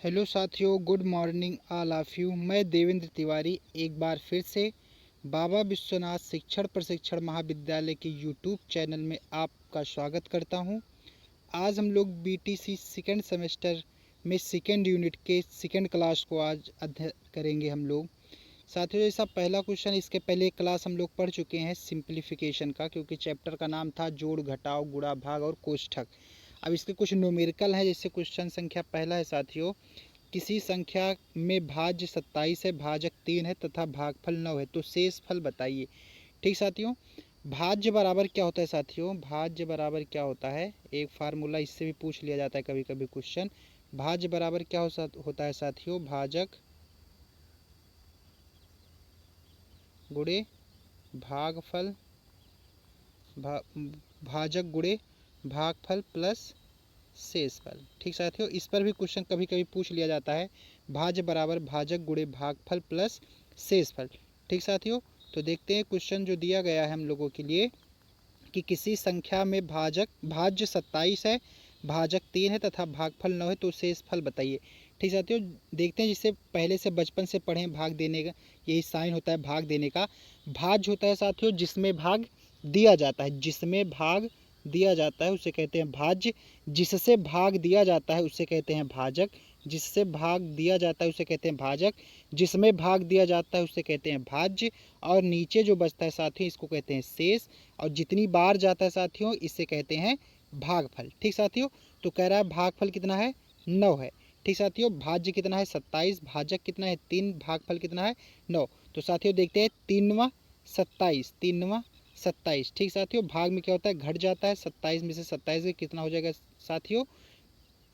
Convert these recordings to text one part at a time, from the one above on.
Hello साथियों, good morning all of you. मैं देवेंद्र तिवारी एक बार फिर से बाबा विश्वनाथ शिक्षण प्रशिक्षण महाविद्यालय के यूट्यूब चैनल में आपका स्वागत करता हूं। आज हम लोग बीटीसी सेकेंड सेमेस्टर में सेकेंड यूनिट के सेकेंड क्लास को आज अध्ययन करेंगे हम लोग। साथियों, जैसा पहला क्वेश्चन, इसके पहले एक क्लास हम लोग पढ़ चुके हैं सिंप्लीफिकेशन का, क्योंकि चैप्टर का नाम था जोड़ घटाव गुणा भाग और कोष्ठक। अब इसके कुछ न्यूमेरिकल हैं। जैसे क्वेश्चन संख्या पहला है साथियों, किसी संख्या में भाज्य 27 है, भाजक 3 है तथा भागफल 9 है, तो शेष फल बताइए। ठीक साथियों, भाज्य बराबर क्या होता है साथियों? भाज्य बराबर क्या होता है? एक फार्मूला इससे भी पूछ लिया जाता है कभी कभी क्वेश्चन। भाज्य बराबर क्या होता है साथियों? भाजक गुणे भागफल, भाजक गुणे भागफल प्लस शेषफल। ठीक साथियों, इस पर भी क्वेश्चन कभी कभी पूछ लिया जाता है। भाज्य बराबर भाजक गुणे भागफल प्लस शेषफल। ठीक साथियों, तो देखते हैं क्वेश्चन जो दिया गया है हम लोगों के लिए कि किसी संख्या में भाज्य 27 है, भाजक 3 है तथा भागफल 9 है, तो शेषफल बताइए। ठीक साथियों, देखते हैं जिसे पहले से बचपन से पढ़े भाग देने का, यही साइन होता है भाग देने का। भाज्य होता है साथियों जिसमें भाग दिया जाता है, जिसमें भाग दिया जाता है उसे कहते हैं भाज्य। जिससे भाग दिया जाता है उसे कहते हैं भाजक। जिससे भाग दिया जाता है उसे कहते हैं भाजक। जिसमें भाग दिया जाता है उसे कहते हैं भाज्य। और नीचे जो बचता है साथियों इसको कहते हैं शेष। और जितनी बार जाता है साथियों इसे कहते हैं भागफल। ठीक साथियों, तो कह रहा है भागफल कितना है? 9 है। ठीक साथियों, भाज्य कितना है? 27, भाजक कितना है? 3, भागफल कितना है? 9। तो साथियों देखते हैं, 3वां 27, 3वां 27। ठीक साथियों, भाग में क्या होता है? घट जाता है। 27 में से 27 कितना हो जाएगा साथियों?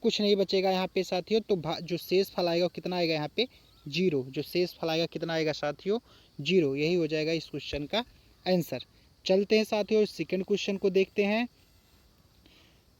कुछ नहीं बचेगा यहाँ पे साथियों। तो जो शेष फल आएगा कितना आएगा यहाँ पे? 0। जो शेष फल आएगा कितना आएगा साथियों? 0। यही हो जाएगा इस क्वेश्चन का आंसर। चलते हैं साथियों सेकंड क्वेश्चन को देखते हैं।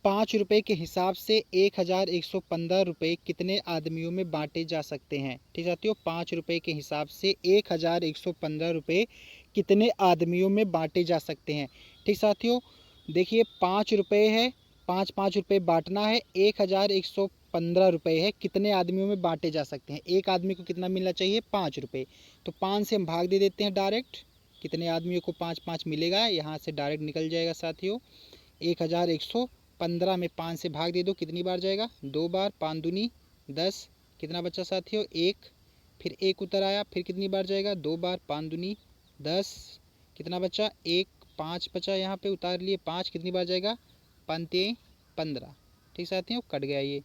5 रुपए के हिसाब से 1115 रुपए कितने आदमियों में बांटे जा सकते हैं? ठीक साथियों, 5 रुपए के हिसाब से 1115 रुपए कितने आदमियों में बांटे जा सकते हैं? ठीक साथियों, देखिए 5 रुपए है, 5 रुपए बांटना है, 1115 रुपए है, कितने आदमियों में बांटे जा सकते हैं? एक आदमी को कितना मिलना चाहिए? 5 रुपए। तो 5 से हम भाग दे देते हैं डायरेक्ट। कितने आदमियों को 5 मिलेगा? यहाँ से डायरेक्ट निकल जाएगा साथियों। 1115 में 5 से भाग दे दो, कितनी बार जाएगा? 2 बार। 5 दूनी 10। कितना बचा साथियों? 1। फिर 1 उतर आया, फिर कितनी बार जाएगा? 2 बार। 5 दूनी 10। कितना बचा? 1। 5 बचा, यहाँ पे उतार लिए 5। कितनी बार जाएगा? 5 3 15। ठीक साथियों, कट गया ये।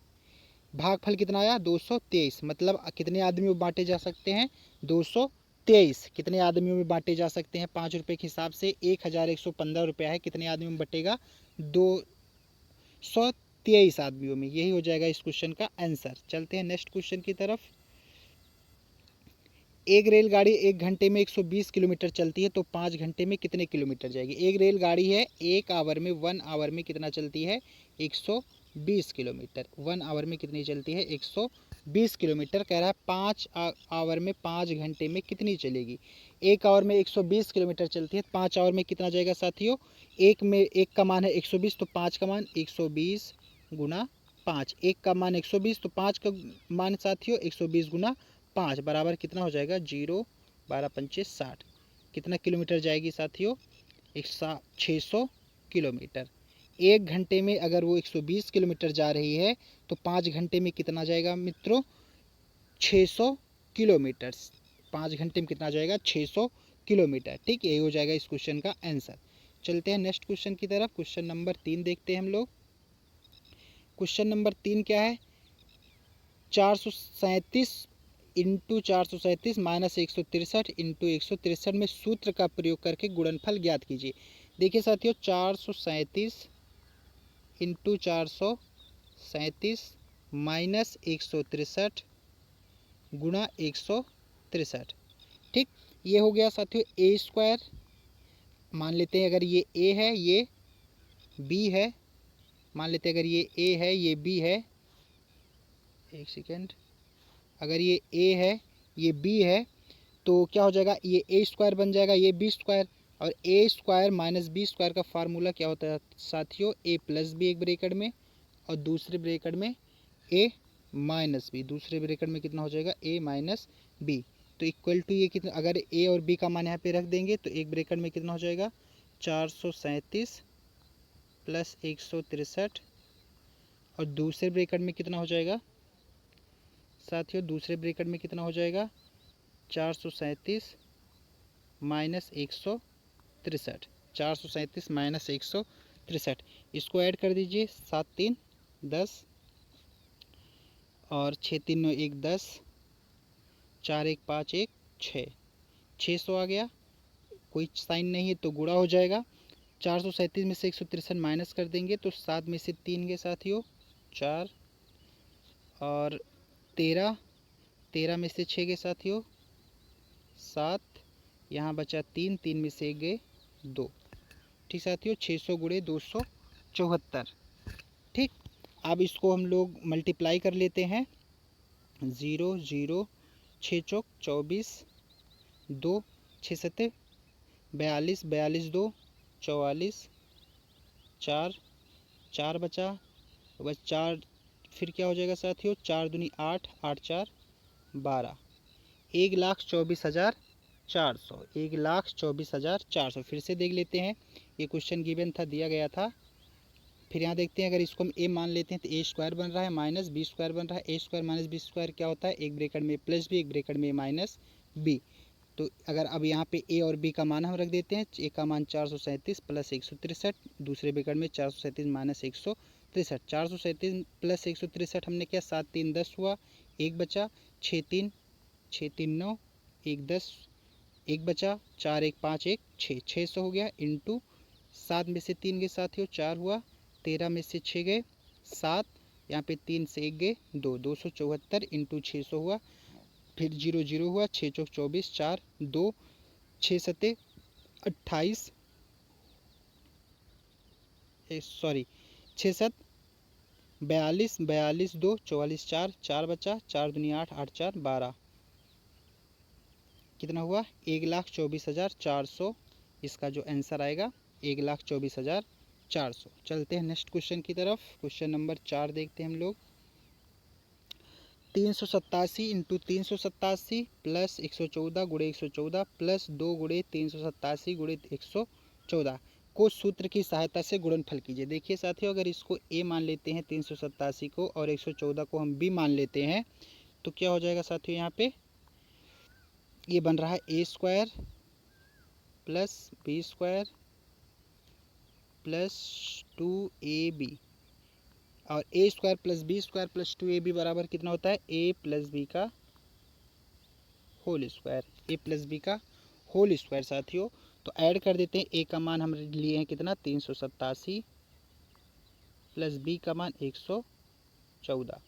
भागफल कितना आया? 223। मतलब कितने आदमियों में बांटे जा सकते हैं? 223। कितने आदमियों में बांटे जा सकते हैं? 5 रुपए के हिसाब से 1115 रुपया है, कितने आदमियों में बटेगा? 223 आदमियों में। यही हो जाएगा इस क्वेश्चन का आंसर। चलते हैं नेक्स्ट क्वेश्चन की तरफ। एक रेलगाड़ी 1 घंटे में 120 किलोमीटर चलती है, तो 5 घंटे में कितने किलोमीटर जाएगी? एक रेलगाड़ी है, 1 आवर में 1 आवर में कितना चलती है? 120 किलोमीटर। 1 आवर में कितनी चलती है? 120 किलोमीटर। कह रहा है 5 आवर में 5 घंटे में कितनी चलेगी? 1 आवर में 120 किलोमीटर चलती है, 5 आवर में कितना जाएगा साथियों? एक का मान है 120, तो 5 का मान 120 गुना 5। 1 का मान 120, तो 5 का मान साथियों 120 गुना 5 बराबर कितना हो जाएगा? 0 12 पंचे 60। कितना किलोमीटर जाएगी साथियों? 600 किलोमीटर। 1 घंटे में अगर वो 120 किलोमीटर जा रही है तो 5 घंटे में कितना जाएगा मित्रों? 600 किलोमीटर। 5 घंटे में कितना जाएगा? 600 किलोमीटर। ठीक, यही हो जाएगा इस क्वेश्चन का आंसर। चलते हैं नेक्स्ट क्वेश्चन की तरफ। क्वेश्चन नंबर 3 देखते हैं हम लोग। क्वेश्चन नंबर 3 क्या है? 437 इंटू 437 माइनस 163 इंटू 163 में सूत्र का प्रयोग करके गुणनफल ज्ञात कीजिए। देखिए साथियों, 437 इंटू 437 माइनस 163 गुणा 163। ठीक, ये हो गया साथियों ए स्क्वायर। मान लेते हैं अगर ये ए है, ये बी है। मान लेते हैं अगर ये ए है, ये बी है। एक सेकेंड, अगर ये ए है, ये बी है, तो क्या हो जाएगा? ये ए स्क्वायर बन जाएगा, ये बी स्क्वायर। और A square minus B square का फार्मूला क्या होता है साथियों? ए प्लस बी एक ब्रैकेट में और दूसरे ब्रैकेट में ए माइनस बी, दूसरे ब्रैकेट में कितना हो जाएगा ए माइनस बी। तो इक्वल टू ये कितना, अगर ए और बी का मान यहाँ पे रख देंगे तो एक ब्रैकेट में कितना हो जाएगा 437 प्लस 163, और दूसरे ब्रैकेट में कितना हो जाएगा साथियों, दूसरे ब्रैकेट में कितना हो जाएगा 437 माइनस 163, 437 माइनस 163, इसको ऐड कर दीजिए, 7 3 10 और 6 3 9 1 10, 4 1 5 1 6, 600 आ गया, कोई साइन नहीं है तो गुणा हो जाएगा। 437 में से 163 माइनस कर देंगे तो 7 में से 3 के साथियों 4, और 13, 13 में से 6 के साथियों 7, यहाँ बचा 3, 3 में से 1 गए 2। ठीक साथियों, 600 गुणे 274। ठीक, अब इसको हम लोग मल्टीप्लाई कर लेते हैं। 0 0 6 चौक 24, 2 6 सत्ते 42, 42 2 44, 4 4 बचा, बस 4, फिर क्या हो जाएगा साथियों 4 दूनी 8, 8 4 12, 1,24,400, 1,24,400। फिर से देख लेते हैं, ये क्वेश्चन गिवन था, दिया गया था। फिर यहाँ देखते हैं, अगर इसको हम ए मान लेते हैं तो ए स्क्वायर बन रहा है माइनस बी स्क्वायर बन रहा है। A square minus B square क्या होता है, एक ब्रैकेट में प्लस बी, एक ब्रैकेट में माइनस बी। तो अगर अब यहाँ पे ए और बी का मान हम रख देते हैं, ए का मान 437 प्लस 163, दूसरे ब्रैकेट में 437 माइनस 163, 437 प्लस 163 हमने क्या 7 3 10 हुआ, एक बचा, 6 3 9 1 10, एक बचा, 4 1 5 1 6, 600 हो गया, इंटू 7 में से 3 गए साथियों 4 हुआ, 13 में से 6 गए 7, यहाँ पे 3 से 1 गए 2, 274 इंटू 600 हुआ, फिर 0 0 हुआ, 6 चौक 24, 4 2 6 सत्ते 28, सॉरी 6 7 42, 42 2 44, 4 4 बचा, 4 दूनी 8, 8 4 12, कितना हुआ 1,24,400। इसका जो आंसर आएगा 1,24,400। चलते हैं नेक्स्ट क्वेश्चन की तरफ। क्वेश्चन नंबर 4 देखते हैं हम लोग। 387 इंटू 387 प्लस 114 गुणे 114 प्लस 2 गुणे 387 गुणे 114 को सूत्र की सहायता से गुणनफल कीजिए। देखिए साथियों, अगर इसको ए मान लेते हैं 387 को और 114 को हम बी मान लेते हैं तो क्या हो जाएगा साथियों, यहाँ पे ये बन रहा है A square plus B square plus 2ab, और A square plus B square plus 2ab बराबर कितना होता है ए प्लस बी का whole square, A plus B का होल स्क्वायर साथियों। तो ऐड कर देते हैं, ए का मान हम लिए हैं कितना 387 प्लस बी का मान 114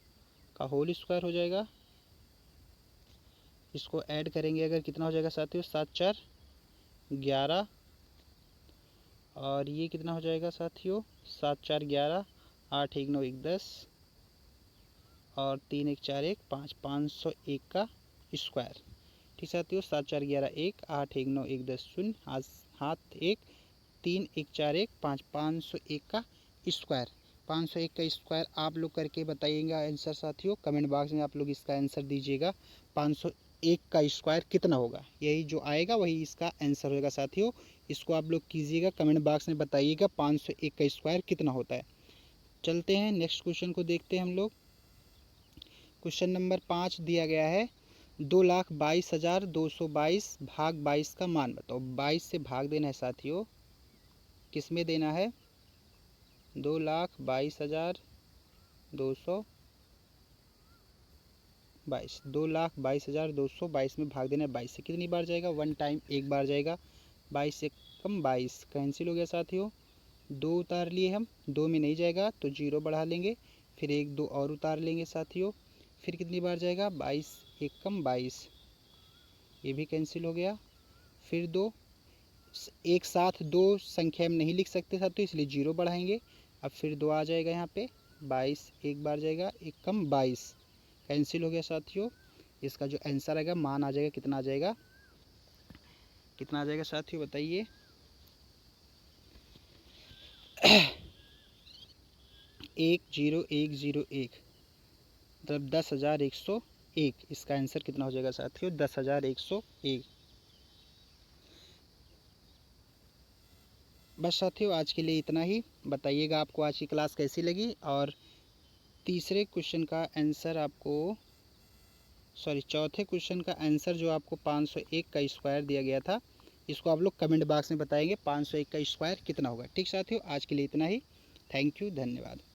का होल स्क्वायर हो जाएगा। इसको ऐड करेंगे अगर कितना हो जाएगा साथियों 7 4 11, और ये कितना हो जाएगा साथियों 7 4 11, 8 1 9 1 10, और 3 1 4 1 5, 501 का स्क्वायर। ठीक साथियों, 7 4 11 1, 8 1 9 1 10 0, हाथ 1, 3 1 4 1 5, 501 का स्क्वायर। 501 का स्क्वायर आप लोग करके बताइएगा आंसर साथियों, कमेंट बॉक्स में आप लोग इसका आंसर दीजिएगा 501 का स्क्वायर कितना होगा। यही जो आएगा वही इसका आंसर होगा साथियों। इसको आप लोग कीजिएगा, कमेंट बॉक्स में बताइएगा 501 का स्क्वायर कितना होता है। चलते हैं नेक्स्ट क्वेश्चन को देखते हैं हम लोग। क्वेश्चन नंबर 5 दिया गया है, 2,22,222 भाग 22 का मान बताओ। 22 से भाग देना है साथियों, किस में देना है 2,22,222, 2,22,222 में भाग देना है 22 से। कितनी बार जाएगा, वन टाइम एक बार जाएगा, 22 से कम 22 कैंसिल हो गया साथियों। 2 उतार लिए हम, 2 में नहीं जाएगा तो 0 बढ़ा लेंगे, फिर 1 2 और उतार लेंगे साथियों, फिर कितनी बार जाएगा 22 एक कम 22, ये भी कैंसिल हो गया। फिर 2, एक साथ 2 संख्या में नहीं लिख सकते साथियों, इसलिए 0 बढ़ाएंगे। अब फिर 2 आ जाएगा यहाँ पे, 22 एक बार जाएगा, एक कम 22 कैंसिल हो गया साथियों। इसका जो आंसर आएगा मान आ जाएगा, कितना आ जाएगा, कितना आ जाएगा साथियों बताइए 10101, मतलब 10,101। इसका आंसर कितना हो जाएगा साथियों? 10,101। बस साथियों आज के लिए इतना ही। बताइएगा आपको आज की क्लास कैसी लगी, और तीसरे क्वेश्चन का आंसर आपको, सॉरी चौथे क्वेश्चन का आंसर जो आपको 501 का स्क्वायर दिया गया था, इसको आप लोग कमेंट बॉक्स में बताएंगे 501 का स्क्वायर कितना होगा। ठीक साथियों आज के लिए इतना ही। थैंक यू, धन्यवाद।